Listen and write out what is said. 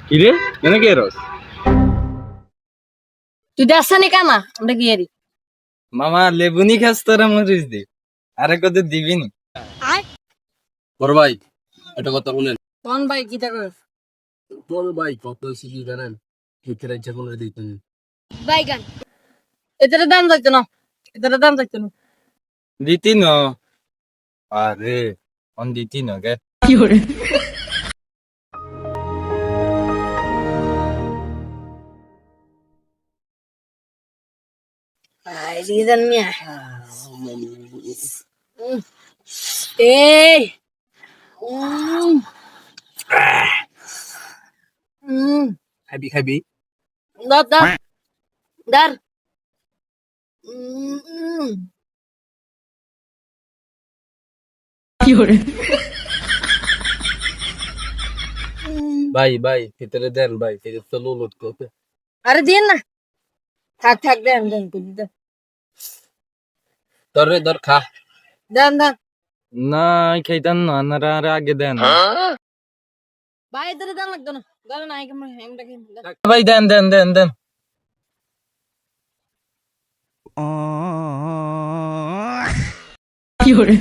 কিরে কেন কে রস তুই দেখছ নি কামা আমরা গিয়ে রি মামা লেবুনি খাস তোরা মরিস দি আরে কত দিবি নি বড় ভাই এটা কথা শুনেন কোন ভাই কি তা কর বড় ভাই কত সিকি জানেন ভিতরে ইচ্ছা করে দিতেন বাইগান এটার দাম যাচ্ছে না এটার দাম যাচ্ছে না দিতি ন আরে অন দিতি ন গে কি করে আই রিদান মিয়া এই খাবি খাবি দার দার দার কি করে ভাই ভাই ভিতরে দেন ভাই ভিতরে তো লোড করতে আরে দিন না থাক থাক দেন দেন তুই দেন ধর খা দেন দেন না খাইতাম না আনারা আরে আগে দেন ভাই এটার দাম লাগতো না দাঁড়া না আমরা ভাই দেন দেন দেন দেন কি করে